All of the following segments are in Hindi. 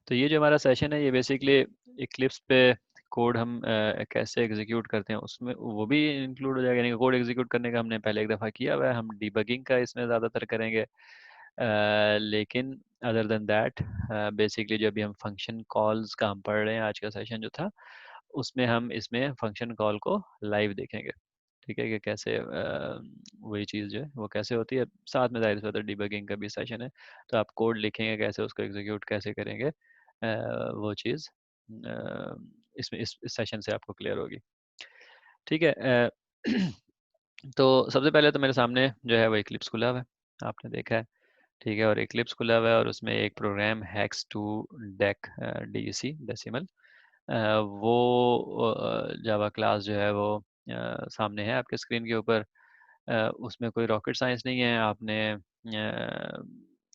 तो ये जो हमारा सेशन है ये बेसिकली इक्लिप्स पे कोड हम कैसे एग्जीक्यूट करते हैं उसमें वो भी इंक्लूड हो जाएगा। यानी कोड एग्जीक्यूट करने का हमने पहले एक दफ़ा किया हुआ है, हम डिबगिंग का इसमें ज़्यादातर करेंगे। लेकिन अदर देन दैट बेसिकली जो अभी हम फंक्शन कॉल्स का हम पढ़ रहे हैं, आज का सेशन जो था उसमें हम इसमें फंक्शन कॉल को लाइव देखेंगे। ठीक है कि कैसे वही चीज़ जो है वो कैसे होती है। साथ में जाहिर सी बात है डिबगिंग का भी सेशन है, तो आप कोड लिखेंगे कैसे, उसको एग्जीक्यूट कैसे करेंगे, वो चीज़ इसमें इस सेशन से आपको क्लियर होगी। ठीक है। तो सबसे पहले तो मेरे सामने जो है वो इक्लिप्स खुला हुआ है, आपने देखा है। ठीक है, और इक्लिप्स खुला हुआ है और उसमें एक program hex to dec DEC decimal, वो जावा क्लास जो है वो सामने है आपके स्क्रीन के ऊपर। उसमें कोई रॉकेट साइंस नहीं है।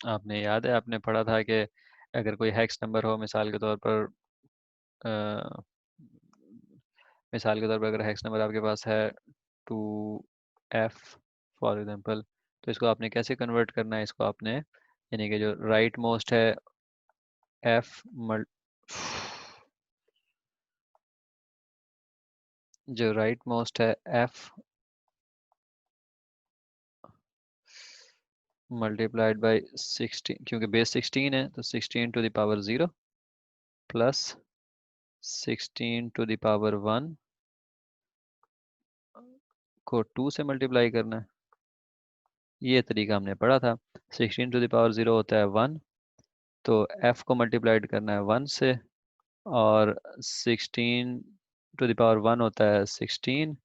आपने याद है, आपने पढ़ा था कि अगर कोई हेक्स नंबर हो, अ, मिसाल के तौर पर अगर हेक्स नंबर आपके पास है 2F फॉर एग्जांपल, तो इसको आपने कैसे कन्वर्ट करना है, इसको आपने यानी कि जो राइट मोस्ट है F मल जो राइट मोस्ट है F मल्टीप्लाइड बाई 16, क्योंकि बेस 16 है तो 16 to the power 0 plus 16 to the power 1 को 2 से मल्टीप्लाई करना है। ये तरीका हमने पढ़ा था। 16 टू द पावर 0 होता है 1, तो f को मल्टीप्लाइड करना है 1 से, और 16 टू द पावर 1 होता है 16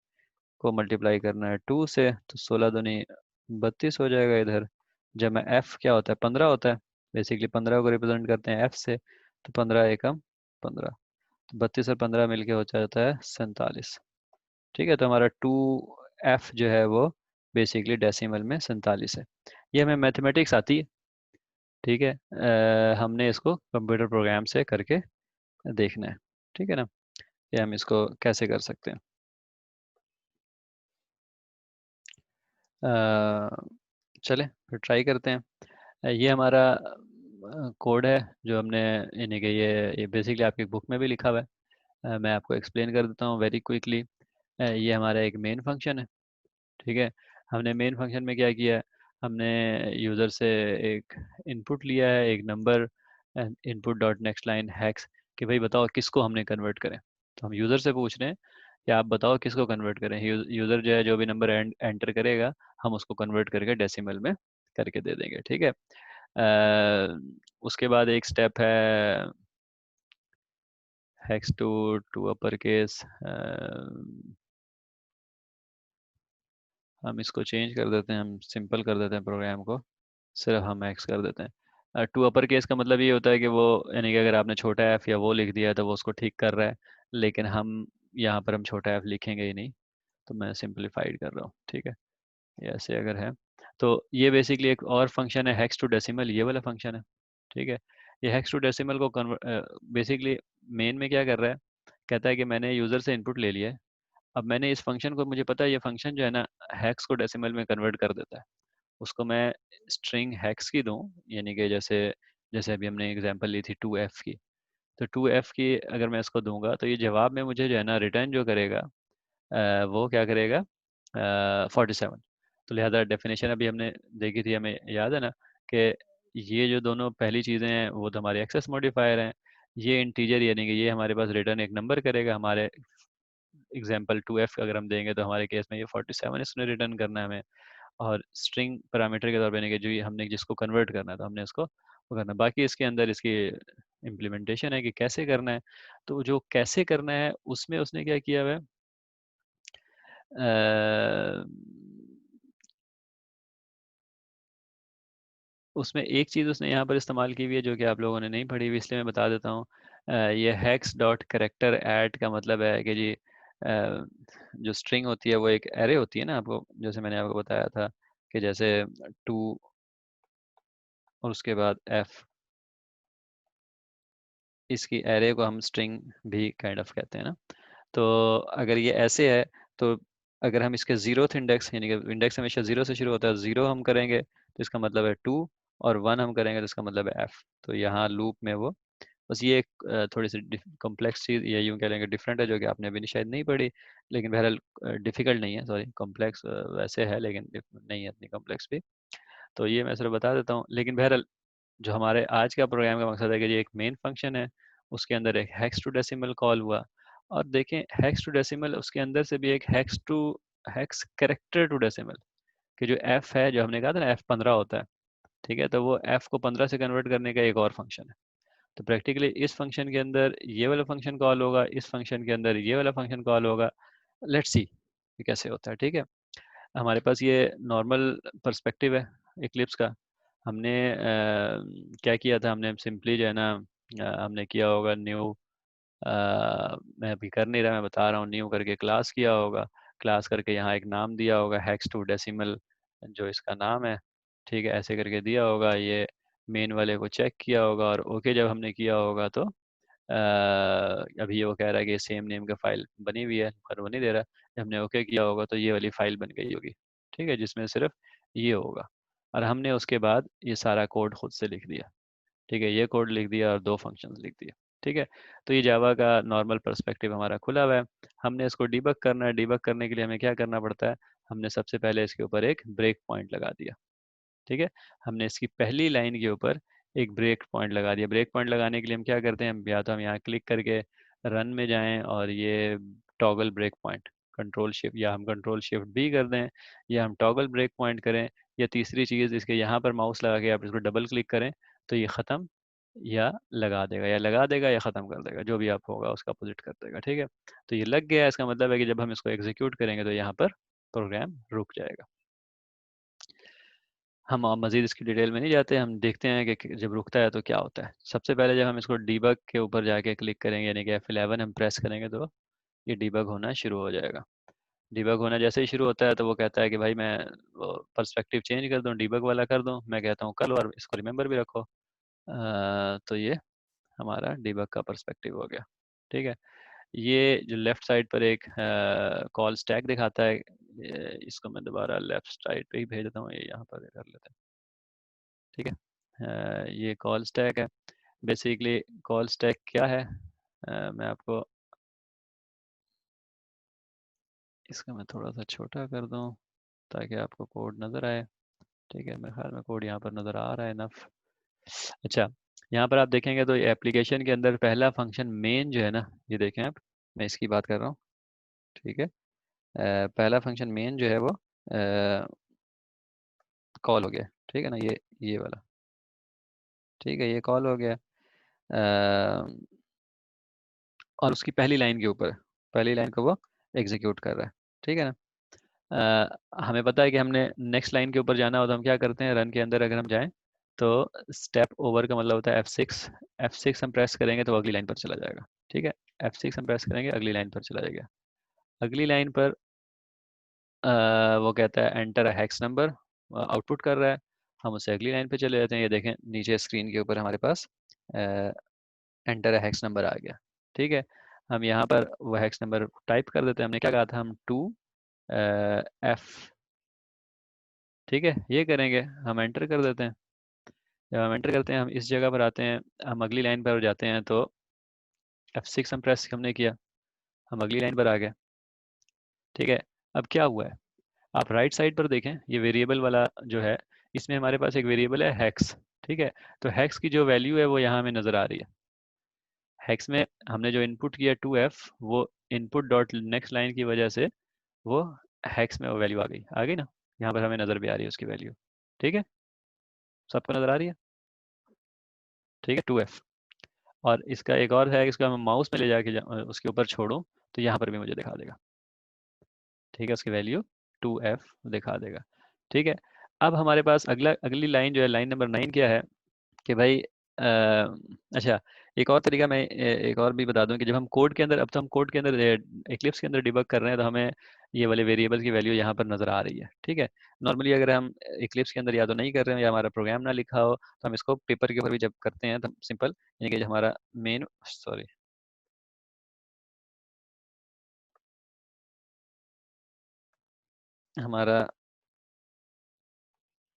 को मल्टीप्लाई करना है 2 से, तो 16 दूनी 32 हो जाएगा इधर। जब में f क्या होता है 15 होता है, बेसिकली 15 को रिप्रेजेंट करते हैं f से, तो 15 एकम 15, तो 32 और 15 मिलके हो जाता है 47। ठीक है, तो हमारा 2f जो है वो बेसिकली डेसिमल में 47 है। ये हमें मैथमेटिक्स आती है। ठीक है, हमने इसको कंप्यूटर प्रोग्राम से करके देखना है। ठीक है ना, कि हम इसको कैसे कर सकते हैं। चले फिर ट्राई करते हैं। ये हमारा कोड है जो हमने, यानी कि ये बेसिकली आपकी बुक में भी लिखा हुआ है। मैं आपको एक्सप्लेन कर देता हूँ वेरी क्विकली। ये हमारा एक मेन फंक्शन है। ठीक है, हमने मेन फंक्शन में क्या किया है, हमने यूज़र से एक इनपुट लिया है, एक number, input dot next line hacks, कि भाई बताओ किसको हमने कन्वर्ट करें। तो हम यूज़र से पूछ रहे हैं कि आप बताओ किसको कन्वर्ट करें। यूज़र जो है जो भी नंबर एंटर करेगा हम उसको कन्वर्ट करके डेसिमल में करके दे देंगे। ठीक है। उसके बाद एक स्टेप है hex to to upper case. हम इसको चेंज कर देते हैं, हम सिंपल कर देते हैं प्रोग्राम को, सिर्फ हम एक्स कर देते हैं। टू अपर केस का मतलब ये होता है कि वो, यानी कि अगर आपने छोटा एफ या वो लिख दिया है तो वो उसको ठीक कर रहा है, लेकिन हम यहाँ पर हम छोटा एफ लिखेंगे ही नहीं, तो मैं सिंपलीफाइड कर रहा हूँ। ठीक है, ये ऐसे अगर है तो ये बेसिकली एक और फंक्शन है हैक्स टू डेसिमल, ये वाला फंक्शन है। ठीक है, ये हैक्स टू डेसिमल को कन्वर्ट बेसिकली मेन में क्या कर रहा है, कहता है कि मैंने यूज़र से इनपुट ले लिया है, अब मैंने इस फंक्शन को, मुझे पता है ये फंक्शन जो है ना हैक्स को डेसिमल में कन्वर्ट कर देता है। उसको मैं स्ट्रिंग हैक्स की दूं, यानी कि जैसे जैसे अभी हमने एग्जांपल ली थी 2F की, तो 2F की अगर मैं इसको दूंगा तो ये जवाब में मुझे जो है ना रिटर्न जो करेगा, वो क्या करेगा, 47। तो लिहाजा डेफिनेशन अभी हमने देखी थी, हमें याद है ना कि ये जो दोनों पहली चीज़ें हैं वो तो हमारे एक्सेस मॉडिफायर हैं। ये इंटीजर यानी कि ये हमारे पास रिटर्न एक नंबर करेगा। हमारे एग्जाम्पल 2F अगर हम देंगे तो हमारे केस में ये 47 इसने रिटर्न करना है हमें। और स्ट्रिंग पैरामीटर के तौर पे यानी कि जो ये हमने जिसको कन्वर्ट करना है तो हमने इसको वो करना है। बाकी इसके अंदर इसकी इम्प्लीमेंटेशन है कि कैसे करना है। तो जो कैसे करना है उसमें उसने क्या किया हुआ है, उसमें एक चीज़ उसने यहाँ पर इस्तेमाल की हुई है जो कि आप लोगों ने नहीं पढ़ी हुई, इसलिए मैं बता देता हूँ। ये हैक्स डॉट करेक्टर ऐड का मतलब है कि जी जो स्ट्रिंग होती है वो एक एरे होती है ना, आपको जैसे मैंने आपको बताया था कि जैसे 2 और उसके बाद F, इसकी एरे को हम स्ट्रिंग भी काइंड ऑफ कहते हैं ना। तो अगर ये ऐसे है तो अगर हम इसके जीरोथ इंडेक्स, यानी कि इंडेक्स हमेशा 0 से शुरू होता है, 0 हम करेंगे तो इसका मतलब है 2, और 1 हम करेंगे तो इसका मतलब है F। तो यहाँ लूप में वो बस ये एक थोड़ी सी कॉम्प्लेक्स चीज़ या यूँ कह लेंगे डिफरेंट है, जो कि आपने अभी शायद नहीं पढ़ी, लेकिन बहरहाल डिफ़िकल्ट नहीं है, सॉरी कॉम्प्लेक्स वैसे है लेकिन नहीं है इतनी कॉम्प्लेक्स भी। तो ये मैं सिर्फ बता देता हूँ, लेकिन बहरहाल जो हमारे आज का प्रोग्राम का मकसद है कि ये एक मेन फंक्शन है, उसके अंदर एक हेक्स टू डेसिमल कॉल हुआ, और देखें हेक्स टू डेसिमल उसके अंदर से भी एक हेक्स कैरेक्टर टू डेसिमल, कि जो एफ है, जो हमने कहा था ना एफ 15 होता है, ठीक है, तो वो एफ को 15 से कन्वर्ट करने का एक और फंक्शन है। तो प्रैक्टिकली इस फंक्शन के अंदर ये वाला फंक्शन कॉल होगा, इस फंक्शन के अंदर ये वाला फंक्शन कॉल होगा। लेट्स सी ये कैसे होता है, ठीक है। हमारे पास ये नॉर्मल पर्सपेक्टिव है इक्लिप्स का। हमने क्या किया था, हमने सिंपली जो है ना हमने किया होगा न्यू, मैं अभी कर नहीं रहा, मैं बता रहा हूँ, न्यू करके क्लास किया होगा, क्लास करके यहाँ एक नाम दिया होगा हेक्स टू डेसिमल, जो इसका नाम है, ठीक है, ऐसे करके दिया होगा, ये मेन वाले को चेक किया होगा, और ओके जब हमने किया होगा तो अभी वो कह रहा है कि सेम नेम का फाइल बनी हुई है, पर वो नहीं दे रहा। जब हमने ओके किया होगा तो ये वाली फाइल बन गई होगी, ठीक है, जिसमें सिर्फ ये होगा, और हमने उसके बाद ये सारा कोड खुद से लिख दिया, ठीक है, ये कोड लिख दिया और दो फंक्शंस लिख दिए, ठीक है। तो ये जावा का नॉर्मल पर्सपेक्टिव हमारा खुला हुआ है। हमने इसको डिबग करना है, डिबग करने के लिए हमें क्या करना पड़ता है, हमने सबसे पहले इसके ऊपर एक ब्रेक पॉइंट लगा दिया, ठीक है। हमने इसकी पहली लाइन के ऊपर एक ब्रेक पॉइंट लगा दिया। ब्रेक पॉइंट लगाने के लिए हम क्या करते हैं, या तो हम यहाँ क्लिक करके रन में जाएं और ये toggle break point, control shift, या हम कंट्रोल शिफ्ट भी कर दें, या हम टॉगल ब्रेक पॉइंट करें, या तीसरी चीज़ इसके यहाँ पर माउस लगा के आप इसको डबल क्लिक करें तो ये ख़त्म या लगा देगा, या लगा देगा या ख़त्म कर देगा, जो भी आप होगा उसका अपोजिट कर देगा, ठीक है। तो ये लग गया, इसका मतलब है कि जब हम इसको एग्जीक्यूट करेंगे तो यहाँ पर प्रोग्राम रुक जाएगा। हम मज़ीद इसकी डिटेल में नहीं जाते, हम देखते हैं कि जब रुकता है तो क्या होता है। सबसे पहले जब हम इसको डीबग के ऊपर जाके क्लिक करेंगे, यानी कि F11 हम प्रेस करेंगे, तो ये डीबग होना शुरू हो जाएगा। डीबग होना जैसे ही शुरू होता है तो वो कहता है कि भाई मैं वो पर्सपेक्टिव चेंज कर दूं, डीबग वाला कर दूं। मैं कहता हूँ कर लो और इसको रिमेंबर भी रखो। तो ये हमारा डीबग का पर्सपेक्टिव हो गया, ठीक है। ये जो लेफ्ट साइड पर एक कॉल स्टैक दिखाता है, इसको मैं दोबारा लेफ्ट साइड पे ही भेज देता हूँ, ये यहाँ पर कर लेते हैं, ठीक है। ये कॉल स्टैक है। बेसिकली कॉल स्टैक क्या है, मैं आपको इसका मैं थोड़ा सा छोटा कर दूं ताकि आपको कोड नज़र आए, ठीक है। मेरे ख्याल में कोड यहाँ पर नज़र आ रहा है नफ। अच्छा, यहाँ पर आप देखेंगे तो एप्लीकेशन के अंदर पहला फंक्शन मेन जो है ना, ये देखें आप, मैं इसकी बात कर रहा हूँ, ठीक है। पहला फंक्शन मेन जो है वो कॉल हो गया, ठीक है ना, ये वाला, ठीक है, ये कॉल हो गया। और उसकी पहली लाइन के ऊपर, पहली लाइन को वो एग्जीक्यूट कर रहा है, ठीक है ना। हमें पता है कि हमने नेक्स्ट लाइन के ऊपर जाना हो तो हम क्या करते हैं, रन के अंदर अगर हम जाएं तो स्टेप ओवर का मतलब होता है F6। F6 हम प्रेस करेंगे तो अगली लाइन पर चला जाएगा, ठीक है। F6 हम प्रेस करेंगे, अगली लाइन पर चला जाएगा। अगली लाइन पर वो कहता है enter a hex number, output कर रहा है। हम उससे अगली लाइन पे चले जाते हैं, ये देखें नीचे स्क्रीन के ऊपर हमारे पास एंटर अ हेक्स नंबर आ गया, ठीक है। हम यहाँ पर वो हेक्स नंबर टाइप कर देते हैं। हमने क्या कहा था, हम 2F, ठीक है, ये करेंगे, हम एंटर कर देते हैं। जब हम एंटर करते हैं, हम इस जगह पर आते हैं, हम अगली लाइन पर जाते हैं तो F6 हम प्रेस हमने किया, हम अगली लाइन पर आ गए, ठीक है। अब क्या हुआ है, आप राइट साइड पर देखें, ये वेरिएबल वाला जो है, इसमें हमारे पास एक वेरिएबल है हेक्स, ठीक है। तो हेक्स की जो वैल्यू है वो यहाँ हमें नज़र आ रही है। हेक्स में हमने जो इनपुट किया 2F, वो इनपुट डॉट नेक्स्ट लाइन की वजह से वो हेक्स में वो वैल्यू आ गई ना, यहाँ पर हमें नज़र भी आ रही है उसकी वैल्यू, ठीक है, सबको नज़र आ रही है, ठीक है, 2F। और इसका एक और है, इसका मैं माउस में ले जाके उसके ऊपर छोड़ूं तो यहाँ पर भी मुझे दिखा देगा, ठीक है, उसकी वैल्यू 2F दिखा देगा, ठीक है। अब हमारे पास अगली लाइन जो है, लाइन नंबर 9 क्या है कि भाई अच्छा, एक और तरीका मैं एक और भी बता दूं कि जब हम कोड के अंदर, अब तो हम कोड के अंदर इक्लिप्स के अंदर डिबग कर रहे हैं तो हमें ये वाले वेरिएबल की वैल्यू यहाँ पर नज़र आ रही है, ठीक है। नॉर्मली अगर हम इक्लिप्स के अंदर या तो नहीं कर रहे हो या हमारा प्रोग्राम ना लिखा हो तो हम इसको पेपर के ऊपर भी जब करते हैं तो सिंपल, यानी कि जो हमारा मेन, सॉरी, हमारा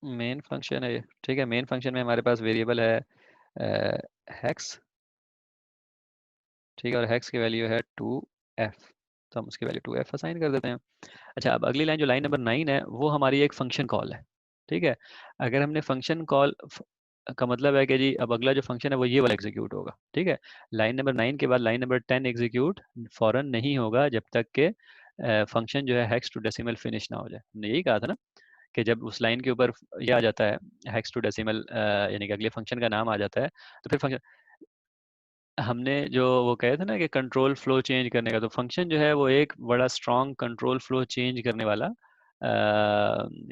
मेन फंक्शन है ये, ठीक है। मेन फंक्शन में हमारे पास वेरिएबल है हेक्स, ठीक है, और हेक्स की वैल्यू है 2f, तो हम उसकी वैल्यू 2f असाइन कर देते हैं। अच्छा, अब अगली लाइन जो लाइन नंबर 9 है वो हमारी एक फंक्शन कॉल है। ठीक है, अगर हमने फंक्शन कॉल का मतलब है कि जी अब अगला जो फंक्शन है वो ये वाला एग्जीक्यूट होगा। ठीक है, लाइन नंबर 9 के बाद लाइन नंबर 10 एग्जीक्यूट फौरन नहीं होगा जब तक के फंक्शन जो है हेक्स टू डेसिमल फिनिश ना हो जाए। हमने यही कहा था ना कि जब उस लाइन के ऊपर ये आ जाता है हेक्स टू डेसिमल, यानी कि अगले फंक्शन का नाम आ जाता है, तो फिर फंक्शन, हमने जो वो कहे थे ना कि कंट्रोल फ्लो चेंज करने का, तो फंक्शन जो है वो एक बड़ा स्ट्रॉन्ग कंट्रोल फ्लो चेंज करने वाला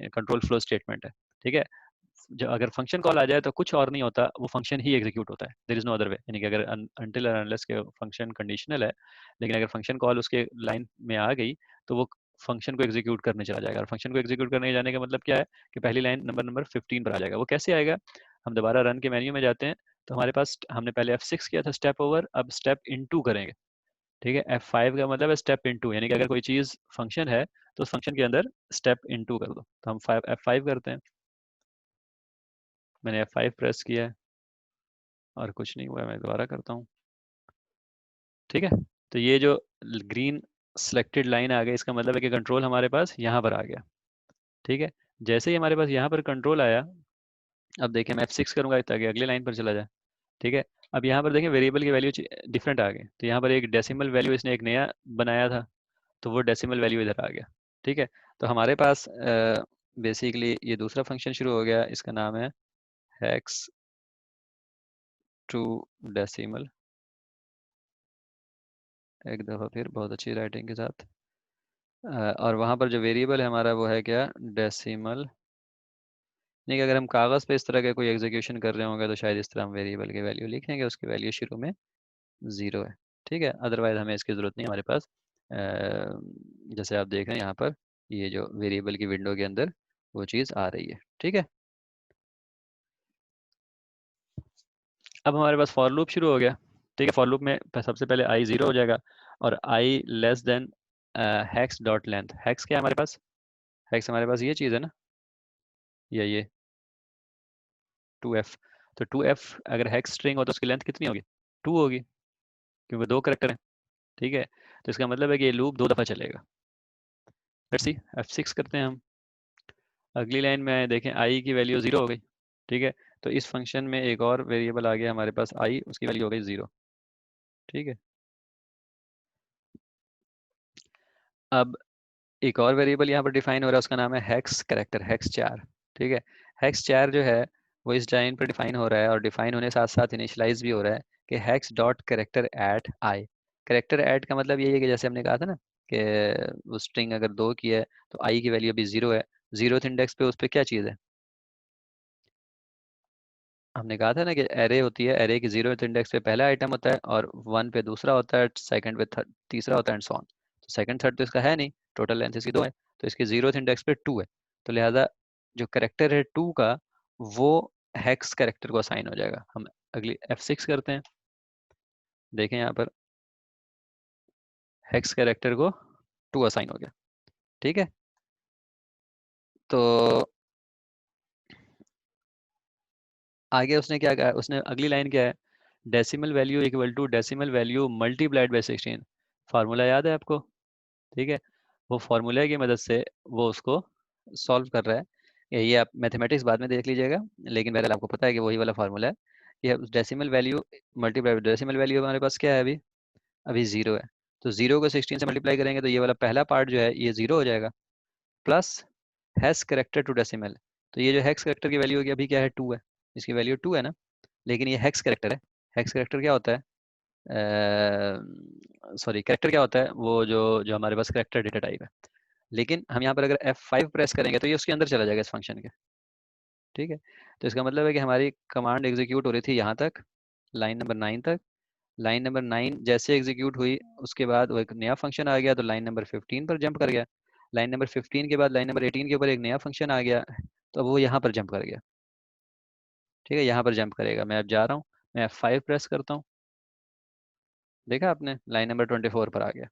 कंट्रोल फ्लो स्टेटमेंट है। ठीक है, जो अगर फंक्शन कॉल आ जाए तो कुछ और नहीं होता, वो फंक्शन ही एग्जीक्यूट होता है, there is no other way. यानी कि अगर अनटिल और अनलेस के फंक्शन कंडीशनल है, लेकिन अगर फंक्शन कॉल उसके लाइन में आ गई तो वो फंक्शन को एग्जीक्यूट करने चला जाएगा। और फंक्शन को एग्जीक्यूट करने जाने का मतलब क्या है कि पहली लाइन नंबर 15 पर आ जाएगा। वो कैसे आएगा, हम दोबारा रन के मेन्यू में जाते हैं, तो हमारे पास हमने पहले F6 किया था स्टेप ओवर, अब स्टेप इनटू करेंगे। ठीक है, F5 का मतलब है स्टेप इनटू, यानी कि अगर कोई चीज फंक्शन है तो उस फंक्शन के अंदर स्टेप इनटू कर दो। तो हम F5 करते हैं। मैंने F5 प्रेस किया है और कुछ नहीं हुआ, मैं दोबारा करता हूँ। ठीक है, तो ये जो ग्रीन सिलेक्टेड लाइन आ गई, इसका मतलब है कि कंट्रोल हमारे पास यहाँ पर आ गया। ठीक है, जैसे ही हमारे पास यहाँ पर कंट्रोल आया, अब देखिए मैं F6 करूंगा ताकि अगले लाइन पर चला जाए। ठीक है, अब यहाँ पर देखें वेरिएबल की वैल्यू डिफरेंट आ गई, तो यहाँ पर एक डेसिमल वैल्यू इसने एक नया बनाया था, तो वो डेसिमल वैल्यू इधर आ गया। ठीक है, तो हमारे पास बेसिकली ये दूसरा फंक्शन शुरू हो गया, इसका नाम है हेक्स टू डेसिमल। एक दफ़ा फिर बहुत अच्छी राइटिंग के साथ, और वहाँ पर जो वेरिएबल है हमारा वो है क्या, डेसिमल। नहीं कि अगर हम कागज़ पे इस तरह का कोई एग्जीक्यूशन कर रहे होंगे तो शायद इस तरह हम वेरिएबल की वैल्यू लिखेंगे, उसकी वैल्यू शुरू में 0 है। ठीक है, अदरवाइज हमें इसकी ज़रूरत नहीं है हमारे पास। जैसे आप देख रहे हैं यहाँ पर ये जो वेरिएबल की विंडो के अंदर वो चीज़ आ रही है। ठीक है, अब हमारे पास फॉर लूप शुरू हो गया। ठीक है, फॉर लूप में सबसे पहले आई 0 हो जाएगा और I less than hex dot length. Hex क्या है हमारे पास, हैक्स हमारे पास ये चीज़ है ना, ये 2f। तो 2f अगर हैक्स स्ट्रिंग हो तो उसकी लेंथ कितनी होगी, 2 होगी, क्योंकि दो करेक्टर हैं। ठीक है, तो इसका मतलब है कि ये लूप 2 दफ़ा चलेगा। लेट्स सी, F6 करते हैं हम। अगली लाइन में देखें आई की वैल्यू 0 हो गई। ठीक है, तो इस फंक्शन में एक और वेरिएबल आ गया हमारे पास आई, उसकी वैल्यू हो गई 0। ठीक है, अब एक और वेरिएबल यहाँ पर डिफाइन हो रहा है, उसका नाम है हेक्स करेक्टर, हेक्स 4। ठीक है, हेक्स 4 जो है वो इस लाइन पर डिफाइन हो रहा है, और डिफाइन होने साथ साथ इनिशलाइज भी हो रहा है कि हेक्स डॉट करेक्टर एट आई। करेक्टर एट का मतलब यही है कि जैसे हमने कहा था ना कि वो स्ट्रिंग अगर 2 की है तो आई की वैल्यू अभी 0 है, 0th इंडेक्स पे उस पर क्या चीज़ है, हमने कहा था ना कि एरे होती है, एरे की 0th इंडेक्स पे पहला आइटम होता है और 1 पे दूसरा होता है, सेकंड पे तीसरा होता है, एंड सो ऑन। तो सेकंड थर्ड तो इसका है नहीं, टोटल लेंथ इसकी 2 है, तो इसकी 0th इंडेक्स पे 2 है। तो लिहाजा जो करेक्टर है 2 का, वो हेक्स करेक्टर को असाइन हो जाएगा। हम अगली F6 करते हैं, देखें यहाँ पर हेक्स करेक्टर को 2 असाइन हो गया। ठीक है, तो आगे उसने क्या कहा, उसने अगली लाइन क्या है, decimal value equal to decimal value multiplied by 16। Formula याद है आपको। ठीक है, वो फार्मूला की मदद से वो उसको सॉल्व कर रहा है। ये आप मैथमेटिक्स बाद में देख लीजिएगा, लेकिन बहरहाल आपको पता है कि वही वाला फार्मूला है। ये decimal value multiply, decimal value हमारे पास क्या है अभी, अभी 0 है। तो 0 को 16 से मल्टीप्लाई करेंगे तो ये वाला पहला पार्ट जो है ये 0 हो जाएगा, plus hex character to decimal. तो ये जो हेक्स करेक्टर की वैल्यू होगी अभी क्या है, 2 है, इसकी वैल्यू 2 है ना, लेकिन ये हेक्स करेक्टर है। हेक्स करेक्टर क्या होता है, सॉरी करेक्टर क्या होता है, वो जो जो हमारे पास करेक्टर डेटा टाइप है। लेकिन हम यहाँ पर अगर F5 प्रेस करेंगे तो ये उसके अंदर चला जाएगा इस फंक्शन के। ठीक है, तो इसका मतलब है कि हमारी कमांड एग्जीक्यूट हो रही थी यहाँ तक, लाइन नंबर 9 तक। लाइन नंबर 9 जैसे एग्जीक्यूट हुई उसके बाद वो एक नया फंक्शन आ गया, तो लाइन नंबर 15 पर जंप कर गया। लाइन नंबर 15 के बाद लाइन नंबर 18 के ऊपर एक नया फंक्शन आ गया, तो वो यहाँ पर जंप कर गया। ठीक है, यहाँ पर जंप करेगा। मैं अब जा रहा हूँ, मैं F5 प्रेस करता हूँ, देखा आपने लाइन नंबर 24 पर आ गया।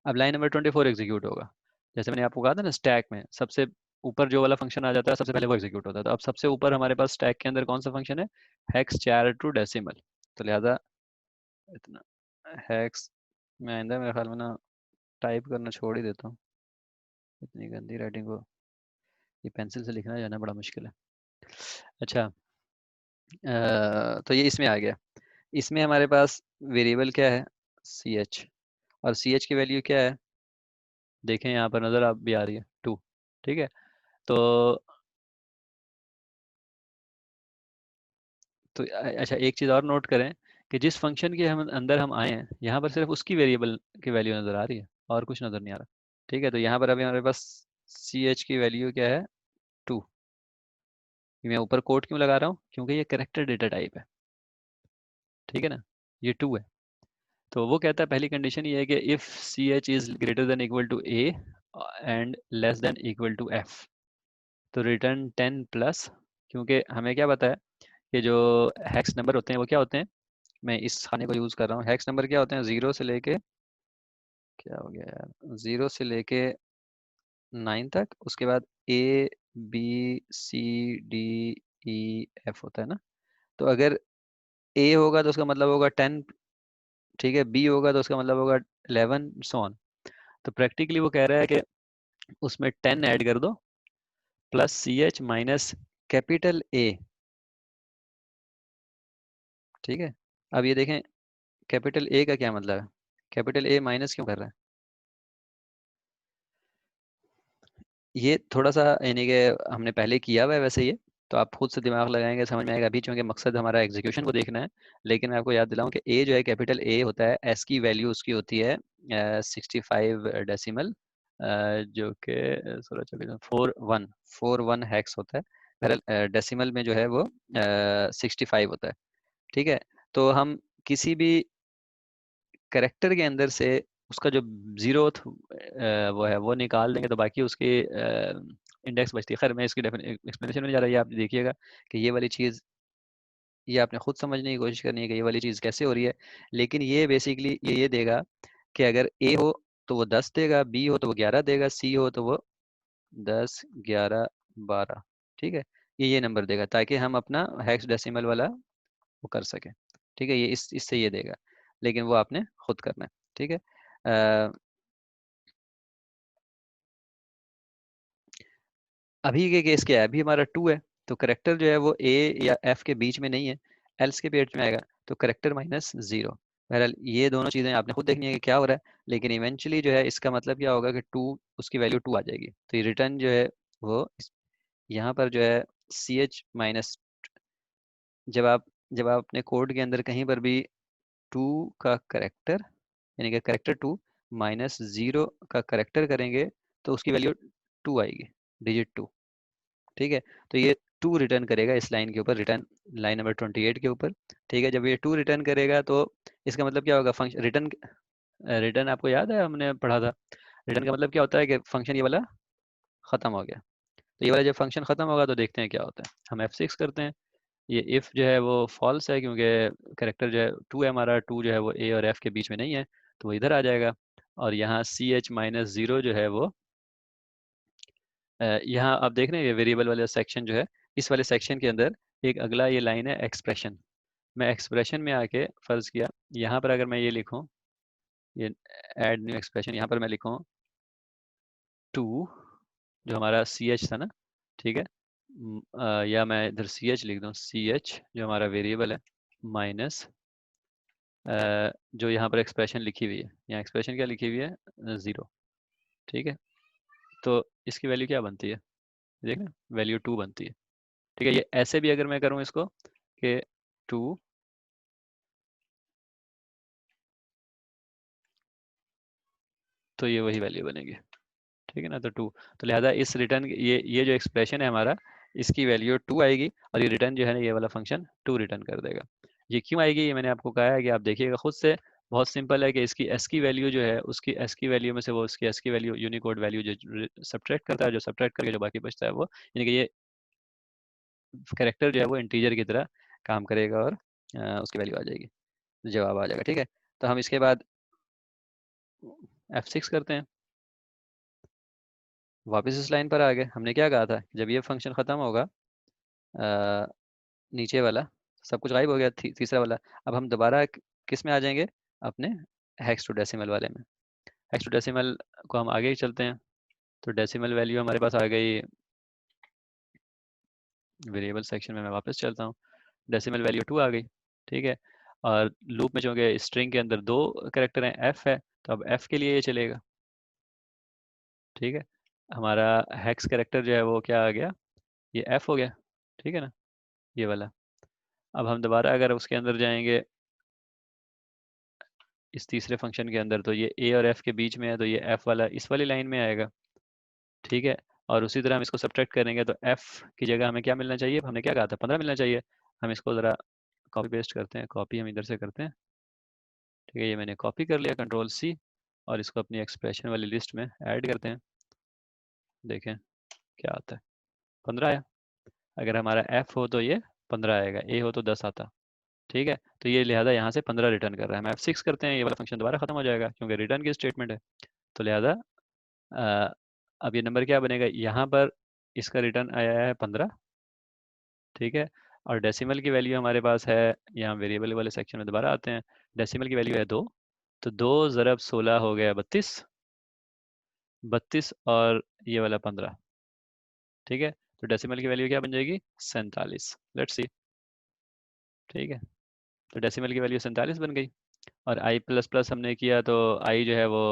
अब लाइन नंबर 24 एग्जीक्यूट होगा। जैसे मैंने आपको कहा था ना, स्टैक में सबसे ऊपर जो वाला फंक्शन आ जाता है सबसे पहले वो एग्जीक्यूट होता है। तो अब सबसे ऊपर हमारे पास स्टैक के अंदर कौन सा फंक्शन है, हेक्स 4 टू डेसिमल। तो लिहाजा इतना हैक्स मैं आइंदा मेरे ख्याल में ना टाइप करना छोड़ ही देता हूँ, इतनी गंदी राइटिंग को ये पेंसिल से लिखना जाना बड़ा मुश्किल है। अच्छा, तो ये इसमें आ गया। इसमें हमारे पास वेरिएबल क्या है, सी एच, और सी एच की वैल्यू क्या है, देखें यहाँ पर नज़र आप भी आ रही है 2। ठीक है, तो अच्छा एक चीज़ और नोट करें कि जिस फंक्शन के हम अंदर हम आए हैं यहाँ पर सिर्फ उसकी वेरिएबल की वैल्यू नज़र आ रही है और कुछ नज़र नहीं आ रहा। ठीक है, तो यहाँ पर अभी हमारे पास सी एच की वैल्यू क्या है, 2। मैं ऊपर कोट क्यों लगा रहा हूँ, क्योंकि ये करेक्टर डेटा टाइप है। ठीक है ना, ये 2 है। तो वो कहता है पहली कंडीशन ये है कि if C H is greater than equal to A and less than equal to F, तो रिटर्न 10 प्लस, क्योंकि हमें क्या पता है कि जो हैक्स नंबर होते हैं वो क्या होते हैं, मैं इस खाने को यूज़ कर रहा हूँ, हैक्स नंबर क्या होते हैं, 0 से लेके, क्या हो गया यार, 0 से लेके 9 तक, उसके बाद A B C D E F होता है ना। तो अगर ए होगा तो उसका मतलब होगा 10, ठीक है, बी होगा तो उसका मतलब होगा 11, सो ऑन। तो प्रैक्टिकली वो कह रहा है कि उसमें 10 ऐड कर दो plus C H minus capital A. ठीक है, अब ये देखें कैपिटल ए का क्या मतलब है, कैपिटल ए माइनस क्यों कर रहा है, ये थोड़ा सा यानी कि हमने पहले किया हुआ है वैसे ये, तो आप खुद से दिमाग लगाएंगे समझ में आएगा, अभी चूंकि मकसद हमारा एग्जीक्यूशन को देखना है। लेकिन मैं आपको याद दिलाऊं कि ए जो है कैपिटल ए होता है, एस की वैल्यू उसकी होती है 65 डेसिमल, जो कि 4 1 हैक्स होता है। बहरहाल डेसिमल में जो है वो 65 होता है। ठीक है, तो हम किसी भी करेक्टर के अंदर से उसका जो जीरोथ वो है वो निकाल देंगे तो बाकी उसकी इंडेक्स बचती है। खैर मैं इसकी एक्सप्लेनेशन में नहीं जा रहा, ये आप देखिएगा कि ये वाली चीज़ ये आपने खुद समझने की कोशिश करनी है कि ये वाली चीज़ कैसे हो रही है। लेकिन ये बेसिकली ये देगा कि अगर ए हो तो वो 10 देगा, बी हो तो वो 11 देगा, सी हो तो वो 10 11 12। ठीक है, ये नंबर देगा ताकि हम अपना हेक्स डेसिमल वाला वो कर सके। ठीक है, ये इस इससे ये देगा, लेकिन वो आपने खुद करना है। ठीक है, अभी के केस क्या है, अभी हमारा 2 है, तो करेक्टर जो है वो ए या एफ के बीच में नहीं है, एल्स के पेज में आएगा, तो करेक्टर माइनस 0। बहरहाल ये दोनों चीज़ें आपने खुद देखनी है कि क्या हो रहा है, लेकिन इवेंचुअली जो है इसका मतलब क्या होगा कि 2, उसकी वैल्यू 2 आ जाएगी, तो ये रिटर्न जो है वो यहाँ पर जो है सी एच माइनस, जब आप अपने कोड के अंदर कहीं पर भी 2 का करेक्टर यानी कि करेक्टर 2 माइनस 0 का करेक्टर करेंगे तो उसकी वैल्यू 2 आएगी, डिजिट 2। ठीक है, तो ये 2 रिटर्न करेगा इस लाइन के ऊपर, रिटर्न लाइन नंबर 28 के ऊपर। ठीक है, जब ये 2 रिटर्न करेगा तो इसका मतलब क्या होगा, फंक्शन रिटर्न, रिटर्न आपको याद है हमने पढ़ा था, रिटर्न का मतलब क्या होता है कि फंक्शन ये वाला खत्म हो गया। तो ये वाला जब फंक्शन खत्म होगा तो देखते हैं क्या होता है, हम F6 करते हैं। ये इफ जो है वो फॉल्स है क्योंकि करेक्टर जो है 2 है, हमारा 2 जो है वो ए और एफ के बीच में नहीं है, तो वो इधर आ जाएगा। और यहाँ सी एच माइनस 0 जो है वो यहाँ आप देख रहे हैं ये वेरिएबल वाला सेक्शन जो है, इस वाले सेक्शन के अंदर एक अगला ये लाइन है एक्सप्रेशन। मैं एक्सप्रेशन में आके फर्ज किया यहाँ पर अगर मैं ये लिखूं, ये ऐड न्यू एक्सप्रेशन, यहाँ पर मैं लिखूं 2 जो हमारा सी एच था ना, ठीक है, या मैं इधर सी एच लिख दूं, सी एच जो हमारा वेरिएबल है माइनस जो यहाँ पर एक्सप्रेशन लिखी हुई है, यहाँ एक्सप्रेशन क्या लिखी हुई है, 0। ठीक है, तो इसकी वैल्यू क्या बनती है, देखना वैल्यू 2 बनती है। ठीक है, ये ऐसे भी अगर मैं करूँ इसको कि 2, तो ये वही वैल्यू बनेगी। ठीक है ना, तो 2, तो लिहाजा इस रिटर्न ये जो एक्सप्रेशन है हमारा, इसकी वैल्यू 2 आएगी और ये रिटर्न जो है ना ये वाला फंक्शन 2 रिटर्न कर देगा। ये क्यों आएगी ये मैंने आपको कहा है कि आप देखिएगा खुद से, बहुत सिंपल है कि इसकी एस की वैल्यू जो है उसकी एस की वैल्यू में से वो उसकी एस की वैल्यू यूनिकोड वैल्यू जो सब्ट्रैक्ट करता है, जो सब्ट्रैक्ट करके जो बाकी बचता है वो, यानी कि ये कैरेक्टर जो है वो इंटीजर की तरह काम करेगा और उसकी वैल्यू आ जाएगी, जवाब आ जाएगा। ठीक है, तो हम इसके बाद F6 करते हैं, वापस इस लाइन पर आ गए। हमने क्या कहा था, जब ये फंक्शन ख़त्म होगा, नीचे वाला सब कुछ गायब हो गया, तीसरा वाला, अब हम दोबारा किस में आ जाएंगे, अपने हेक्स टू डेसिमल वाले में। हेक्स टू डेसिमल को हम आगे ही चलते हैं। तो डेसिमल वैल्यू हमारे पास आ गई, वेरिएबल सेक्शन में मैं वापस चलता हूँ, डेसिमल वैल्यू 2 आ गई। ठीक है, और लूप में जो कि स्ट्रिंग के अंदर 2 कैरेक्टर हैं, एफ है, तो अब एफ के लिए ये चलेगा। ठीक है, हमारा हेक्स कैरेक्टर जो है वो क्या आ गया, ये एफ हो गया। ठीक है ना, ये वाला। अब हम दोबारा अगर उसके अंदर जाएंगे, इस तीसरे फंक्शन के अंदर, तो ये ए और एफ के बीच में है, तो ये एफ वाला इस वाली लाइन में आएगा। ठीक है, और उसी तरह हम इसको सब्ट्रैक्ट करेंगे, तो एफ की जगह हमें क्या मिलना चाहिए, हमने क्या कहा था, 15 मिलना चाहिए। हम इसको ज़रा कॉपी पेस्ट करते हैं, कॉपी हम इधर से करते हैं। ठीक है, ये मैंने कॉपी कर लिया, कंट्रोल सी, और इसको अपनी एक्सप्रेशन वाली लिस्ट में ऐड करते हैं। देखें क्या आता है, 15 आया। अगर हमारा एफ हो तो ये 15 आएगा, ए हो तो 10 आता। ठीक है, तो ये लिहाजा यहाँ से 15 रिटर्न कर रहा है। हम F6 करते हैं, ये वाला फंक्शन दोबारा खत्म हो जाएगा क्योंकि रिटर्न की स्टेटमेंट है। तो लिहाजा अब ये नंबर क्या बनेगा, यहाँ पर इसका रिटर्न आया है 15। ठीक है, और डेसिमल की वैल्यू हमारे पास है, यहाँ वेरिएबल वाले सेक्शन में दोबारा आते हैं। डेसिमल की वैल्यू है 2, तो 2 ज़रब 16 हो गया 32, 32 और ये वाला 15। ठीक है, तो डेसिमल की वैल्यू क्या बन जाएगी, 47। Let's see. ठीक है, तो डेसिमल की वैल्यू 47 बन गई। और आई प्लस प्लस हमने किया, तो आई जो है वो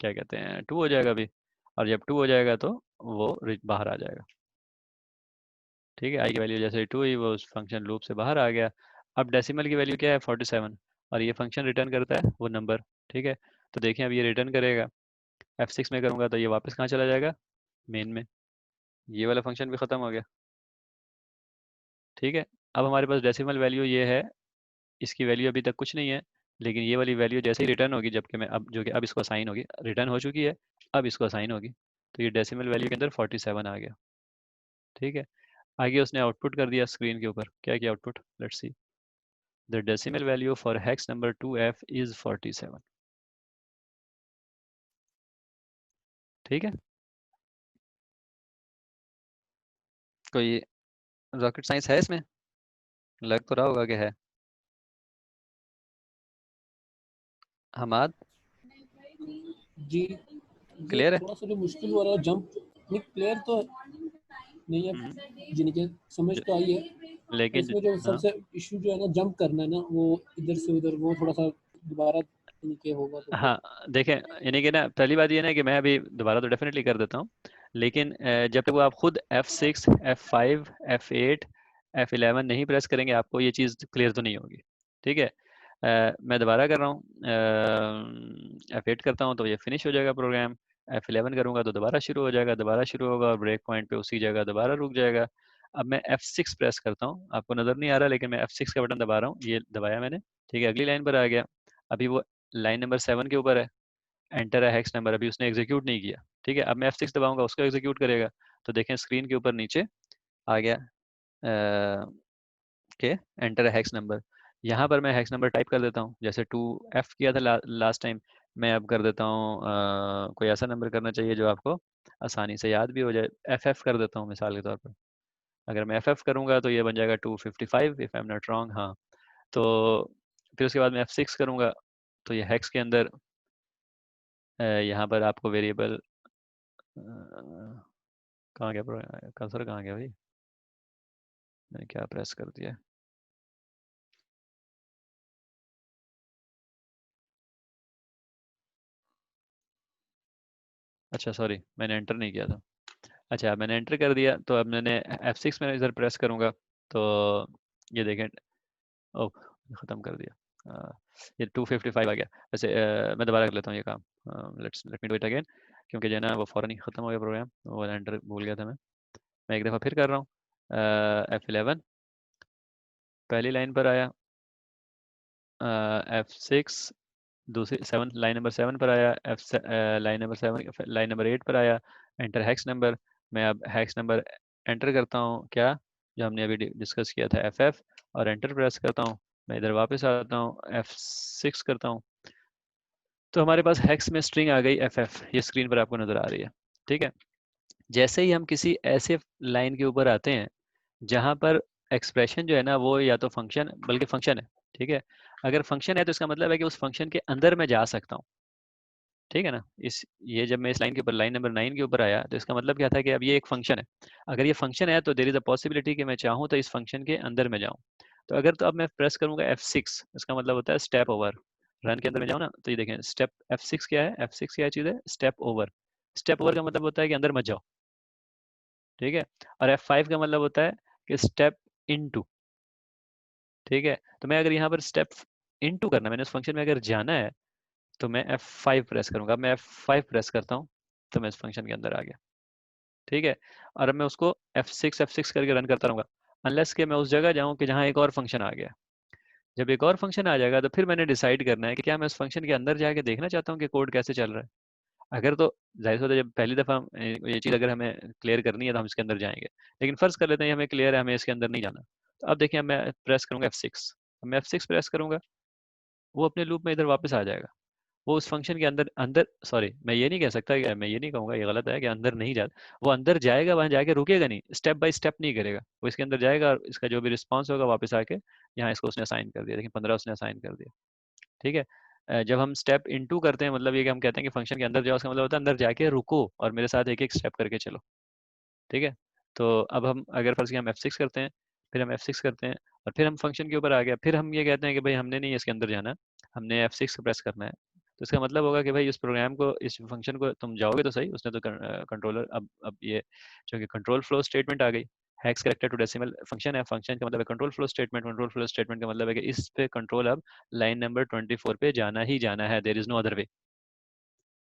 क्या कहते हैं, 2 हो जाएगा अभी। और जब 2 हो जाएगा तो वो बाहर आ जाएगा। ठीक है, आई की वैल्यू जैसे 2 हुई, वो उस फंक्शन लूप से बाहर आ गया। अब डेसिमल की वैल्यू क्या है, 47, और ये फंक्शन रिटर्न करता है वो नंबर। ठीक है, तो देखें अब ये रिटर्न करेगा। F6 में करूँगा तो ये वापस कहाँ चला जाएगा, मेन में। ये वाला फंक्शन भी ख़त्म हो गया। ठीक है, अब हमारे पास डेसिमल वैल्यू ये है, इसकी वैल्यू अभी तक कुछ नहीं है, लेकिन ये वाली वैल्यू जैसे ही रिटर्न होगी, जबकि मैं अब जो कि अब इसको असाइन होगी, रिटर्न हो चुकी है, अब इसको असाइन होगी, तो ये डेसिमल वैल्यू के अंदर 47 आ गया। ठीक है, आगे उसने आउटपुट कर दिया स्क्रीन के ऊपर, क्या किया output, let's see. The decimal value for hex number 2F is 47। ठीक है, कोई रॉकेट साइंस है इसमें, लग तो रहा होगा कि है। हमाद, जी। ये क्लियर है। थोड़ा सा जो मुश्किल हो रहा है जंप, नहीं क्लियर तो नहीं है, हम्म, जिन्हें के समझ ज- तो आई है। और लेकिन इसमें जो हाँ सबसे इशू जो है ना, जंप करना है ना, वो इधर से उधर, वो थोड़ा सा दोबारा यानी कि होगा तो फिर। हाँ, देखें, यानी कि ना पहली बात ये ना कि मैं अभी दोबारा तो डेफिनेटली कर देता हूँ, लेकिन जब तक वो आप खुद F6, F5, F8, F11 नहीं प्रेस करेंगे, आपको ये चीज़ क्लियर तो नहीं होगी। ठीक है, मैं दोबारा कर रहा हूँ, F8 करता हूँ तो ये फिनिश हो जाएगा प्रोग्राम। F11 करूँगा तो दोबारा शुरू हो जाएगा, दोबारा शुरू होगा और ब्रेक पॉइंट पे उसी जगह दोबारा रुक जाएगा। अब मैं F6 प्रेस करता हूँ, आपको नज़र नहीं आ रहा, लेकिन मैं F6 का बटन दबा रहा हूँ, ये दबाया मैंने। ठीक है, अगली लाइन पर आ गया। अभी वो लाइन नंबर 7 के ऊपर है, एंटर है हेक्स नंबर, अभी उसने एग्जीक्यूट नहीं किया। ठीक है, अब मैं F6 दबाऊंगा, उसको एग्जीक्यूट करेगा। तो देखें स्क्रीन के ऊपर नीचे आ गया के एंटर है हेक्स नंबर। यहाँ पर मैं हेक्स नंबर टाइप कर देता हूँ, जैसे 2F किया था लास्ट टाइम। मैं अब कर देता हूँ कोई ऐसा नंबर करना चाहिए जो आपको आसानी से याद भी हो जाए। FF कर देता हूँ मिसाल के तौर पर। अगर मैं FF करूँगा तो ये बन जाएगा 255 if I am not wrong. हाँ, तो फिर उसके बाद मैं F6 करूँगा, तो ये हेक्स के अंदर यहाँ पर आपको वेरिएबल कहाँ गया, कर्सर कहाँ गया भाई, मैंने क्या प्रेस कर दिया। अच्छा सॉरी, मैंने एंटर नहीं किया था। अच्छा, मैंने एंटर कर दिया, तो अब मैंने F6 में इधर प्रेस करूँगा, तो ये देखें, ओ, ख़त्म कर दिया। ये 255 आ गया। वैसे मैं दोबारा कर लेता हूँ ये काम, let me do it again, क्योंकि जो है ना वो फ़ौरन ही ख़त्म हो गया प्रोग्राम, वो एंटर भूल गया था मैं एक दफ़ा फिर कर रहा हूँ। F11 पहली लाइन पर आया, F6 दूसरी 7 लाइन नंबर 7 पर आया, लाइन नंबर 7 लाइन नंबर 8 पर आया, एंटर हैक्स नंबर। मैं अब हैक्स नंबर एंटर करता हूँ, क्या जो हमने अभी डिस्कस किया था, FF, और एंटर प्रेस करता हूँ। मैं इधर वापस आता हूँ, F6 करता हूँ, तो हमारे पास हैक्स में स्ट्रिंग आ गई FF, ये स्क्रीन पर आपको नज़र आ रही है। ठीक है, जैसे ही हम किसी ऐसे लाइन के ऊपर आते हैं जहाँ पर एक्सप्रेशन जो है ना वो या तो फंक्शन, बल्कि फंक्शन है, ठीक है। अगर फंक्शन है तो इसका मतलब है कि उस फंक्शन के अंदर मैं जा सकता हूँ, ठीक है ना। इस ये जब मैं इस लाइन के ऊपर, लाइन नंबर 9 के ऊपर आया, तो इसका मतलब क्या था कि अब ये एक फंक्शन है। अगर ये फंक्शन है तो देयर इज अ पॉसिबिलिटी कि मैं चाहूँ तो इस फंक्शन के अंदर में जाऊँ। तो अगर तो अब मैं प्रेस करूंगा F6, इसका मतलब होता है स्टेप ओवर। रन के अंदर में जाऊँ ना, तो ये देखें स्टेप F6 क्या है, F6 क्या चीज़ है, स्टेप ओवर। स्टेप ओवर का मतलब होता है कि अंदर मत जाओ, ठीक है। और F5 का मतलब होता है कि स्टेप इनटू, ठीक है। तो मैं अगर यहाँ पर स्टेप इनटू करना, मैंने उस फंक्शन में अगर जाना है, तो मैं F5 प्रेस करूंगा। अब मैं F5 प्रेस करता हूँ तो मैं इस फंक्शन के अंदर आ गया, ठीक है। और अब मैं उसको F6 करके रन करता रहूंगा, अनलेस कि मैं उस जगह जाऊं कि जहां एक और फंक्शन आ गया। जब एक और फंक्शन आ जाएगा तो फिर मैंने डिसाइड करना है कि क्या मैं उस फंक्शन के अंदर जाके देखना चाहता हूँ कि कोड कैसे चल रहा है। अगर तो जाहिर सी बात है, जब पहली दफ़ा ये चीज़ अगर हमें क्लियर करनी है तो हम इसके अंदर जाएंगे। लेकिन फ़र्ज़ कर लेते हैं हमें क्लियर है, हमें इसके अंदर नहीं जाना। तो अब देखिए मैं प्रेस करूंगा F6, मैं F6 प्रेस करूंगा, वो अपने लूप में इधर वापस आ जाएगा। वो उस फंक्शन के अंदर अंदर सॉरी, मैं ये नहीं कह सकता कि मैं ये नहीं कहूंगा, ये गलत है कि अंदर नहीं जा, वो अंदर जाएगा, वहां जाके रुकेगा नहीं, स्टेप बाय स्टेप नहीं करेगा, वो इसके अंदर जाएगा और इसका जो भी रिस्पांस होगा वापस आके यहाँ इसको उसने असाइन कर दिया, देखिए 15 उसने असाइन कर दिया, ठीक है। जब हम स्टेप इनटू करते हैं, मतलब ये कि हम कहते हैं कि फंक्शन के अंदर जाओ, उसका मतलब होता है अंदर जाके रुको और मेरे साथ एक एक स्टेप करके चलो, ठीक है। तो अब हम अगर फर्ज किया हम F6 करते हैं, फिर हम F6 करते हैं और फिर हम फंक्शन के ऊपर आ गया, फिर हम ये कहते हैं कि भाई हमने नहीं इसके अंदर जाना, हमने F6 प्रेस करना है। तो इसका मतलब होगा कि भाई इस प्रोग्राम को, इस फंक्शन को तुम जाओगे तो सही, उसने तो कंट्रोलर अब ये जो कि कंट्रोल फ्लो स्टेटमेंट आ गई, hex character to decimal function है, फंक्शन का मतलब है control flow statement, control flow statement का मतलब है कि इस पे कंट्रोल अब लाइन नंबर 24 पे जाना ही जाना है, there is no other way,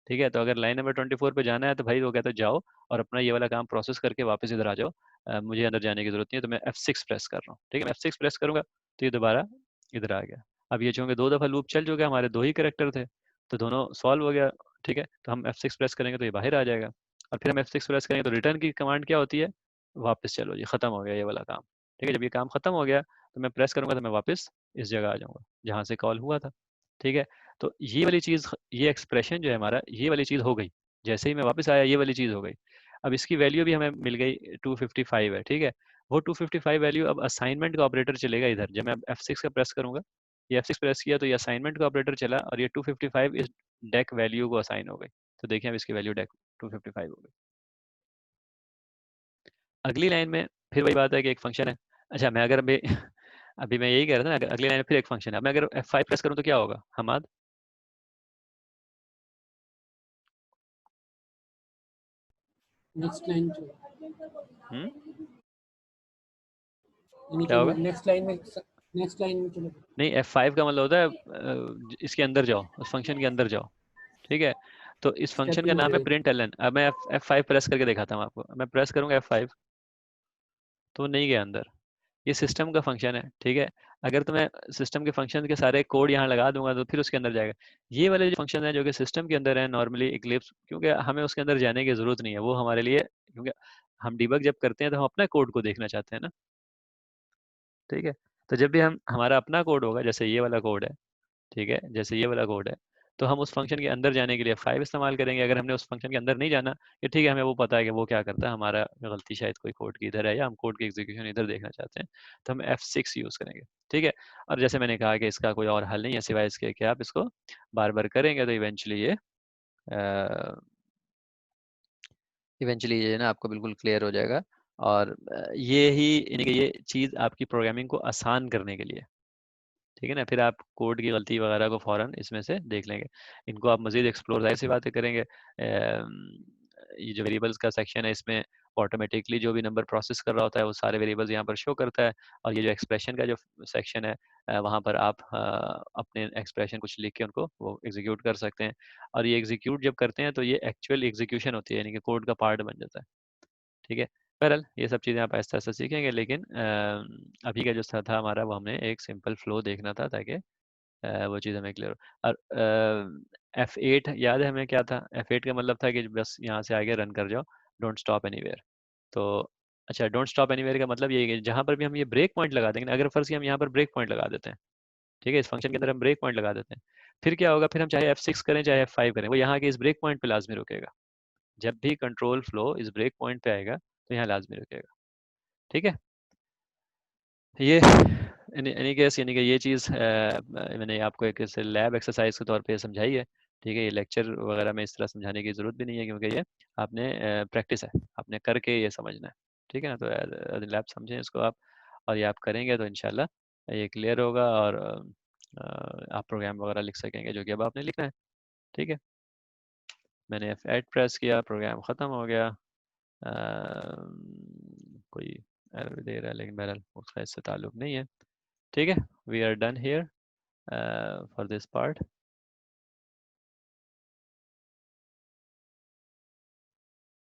ठीक है। तो अगर लाइन नंबर 24 पे जाना है तो भाई वो कहता है जाओ और अपना ये वाला काम प्रोसेस करके वापस इधर आ जाओ, मुझे अंदर जाने की जरूरत नहीं है। तो मैं F6 प्रेस कर रहा हूँ, ठीक है। मैं F6 प्रेस करूंगा तो ये दोबारा इधर आ गया। अब ये चूंकि 2 दफा लूप चल चुका है, हमारे 2 ही करेक्टर थे, तो दोनों सॉल्व हो गया, ठीक है। तो हम F6 प्रेस करेंगे तो ये बाहर आ जाएगा, और फिर हम F6 प्रेस करेंगे तो रिटर्न की कमांड क्या होती है, वापस चलो, ये खत्म हो गया ये वाला काम, ठीक है। जब ये काम खत्म हो गया तो मैं प्रेस करूंगा तो मैं वापस इस जगह आ जाऊंगा जहां से कॉल हुआ था, ठीक है। तो ये वाली चीज़, ये एक्सप्रेशन जो है हमारा, ये वाली चीज़ हो गई, जैसे ही मैं वापस आया ये वाली चीज़ हो गई। अब इसकी वैल्यू भी हमें मिल गई 255 है, ठीक है। वो 255 वैल्यू अब असाइनमेंट का ऑपरेटर चलेगा इधर, जब मैं F6 का प्रेस करूंगा, ये F6 प्रेस किया तो ये असाइनमेंट का ऑपरेटर चला और ये 255 इस डेक वैल्यू को असाइन हो गई। तो देखिए अब इसकी वैल्यू डेक 255 हो गई। अगली लाइन में फिर वही बात है कि एक फंक्शन है। अच्छा, मैं अगर अभी अभी मैं यही कह रहा था ना, अगली लाइन में फिर एक फंक्शन है। अब मैं अगर F5 प्रेस करूँ तो क्या होगा हमाद? नेक्स्ट लाइन हम्म, यानी क्या कि होगा? नेक्स्ट लाइन में चलो। नहीं, F5 का मतलब होता है इसके अंदर जाओ, उस फंक्शन के अंदर जाओ, ठीक है। तो इस स्टेप फंक्शन का 2 नाम है पे। प्रिंट एलन। अब मैं F5 प्रेस करके दिखाता हूँ आपको, मैं प्रेस करूंगा F5 तो वो नहीं गया अंदर। ये सिस्टम का फंक्शन है, ठीक है। अगर तो मैं सिस्टम के फंक्शन के सारे कोड यहाँ लगा दूंगा तो फिर उसके अंदर जाएगा। ये वाले जो फंक्शन है जो कि सिस्टम के अंदर है नॉर्मली इक्लिप्स, क्योंकि हमें उसके अंदर जाने की जरूरत नहीं है, वो हमारे लिए, क्योंकि हम डिबग जब करते हैं तो हम अपना कोड को देखना चाहते हैं ना, ठीक है। तो जब भी हम हमारा अपना कोड होगा, जैसे ये वाला कोड है, ठीक है, जैसे ये वाला कोड है, तो हम उस फंक्शन के अंदर जाने के लिए 5 इस्तेमाल करेंगे। अगर हमने उस फंक्शन के अंदर नहीं जाना, कि ठीक है हमें वो पता है कि वो क्या करता है, हमारा गलती शायद कोई कोड की इधर है या हम कोड की एग्जीक्यूशन इधर देखना चाहते हैं, तो हम F6 यूज़ करेंगे, ठीक है। और जैसे मैंने कहा कि इसका कोई और हल नहीं है सिवाय इसके कि आप इसको बार बार करेंगे तो इवेंचुअली ये ना आपको बिल्कुल क्लियर हो जाएगा। और ये ही, यानी कि ये चीज़ आपकी प्रोग्रामिंग को आसान करने के लिए, ठीक है ना। फिर आप कोड की गलती वगैरह को फौरन इसमें से देख लेंगे। इनको आप मज़ीद एक्सप्लोर जाहिर सी बातें करेंगे। ये जो वेरिएबल्स का सेक्शन है, इसमें ऑटोमेटिकली जो भी नंबर प्रोसेस कर रहा होता है वो सारे वेरिएबल्स यहाँ पर शो करता है। और ये जो एक्सप्रेशन का जो सेक्शन है, वहाँ पर आप अपने एक्सप्रेशन कुछ लिख के उनको वो एग्जीक्यूट कर सकते हैं। और ये एग्जीक्यूट जब करते हैं तो ये एक्चुअल एग्जीक्यूशन होती है, यानी कि कोड का पार्ट बन जाता है, ठीक है। बहरहाल ये सब चीज़ें आप आहिस्ता आहिस्ता सीखेंगे, लेकिन अभी का जो था हमारा, वो हमने एक सिंपल फ्लो देखना था ताकि वो चीज़ हमें क्लियर हो। और F8 याद है हमें क्या था? F8 का मतलब था कि बस यहाँ से आगे रन कर जाओ, डोंट स्टॉप एनीवेयर। तो अच्छा, डोंट स्टॉप एनीवेयर का मतलब ये है कि जहाँ पर भी हम ये ब्रेक पॉइंट लगा देंगे, अगर फर्ज हम यहाँ पर ब्रेक पॉइंट लगा देते हैं, ठीक है, इस फंक्शन के अंदर हम ब्रेक पॉइंट लगा देते हैं, फिर क्या होगा, फिर हम चाहे F6 करें चाहे F5 करें, वो यहाँ के इस ब्रेक पॉइंट पे लाजमी रुकेगा। जब भी कंट्रोल फ्लो इस ब्रेक पॉइंट पे आएगा तो यहाँ लाजमी रुकेगा, ठीक है। ये एनी केस यानी कि ये चीज़ मैंने आपको एक ऐसे लैब एक्सरसाइज के तौर पे समझाई है। ठीक है, ये लेक्चर वगैरह में इस तरह समझाने की ज़रूरत भी नहीं है, क्योंकि ये आपने प्रैक्टिस है, आपने करके ये समझना है। ठीक है ना, तो एज लैब समझें इसको आप, और ये आप करेंगे तो इंशाल्लाह ये क्लियर होगा, और आप प्रोग्राम वगैरह लिख सकेंगे जो कि अब आपने लिखना है। ठीक है, मैंने F8 प्रेस किया, प्रोग्राम ख़त्म हो गया। कोई एरर दे रहा है, लेकिन बहरहाल उसका इससे ताल्लुक नहीं है। ठीक है, we are done here for this part.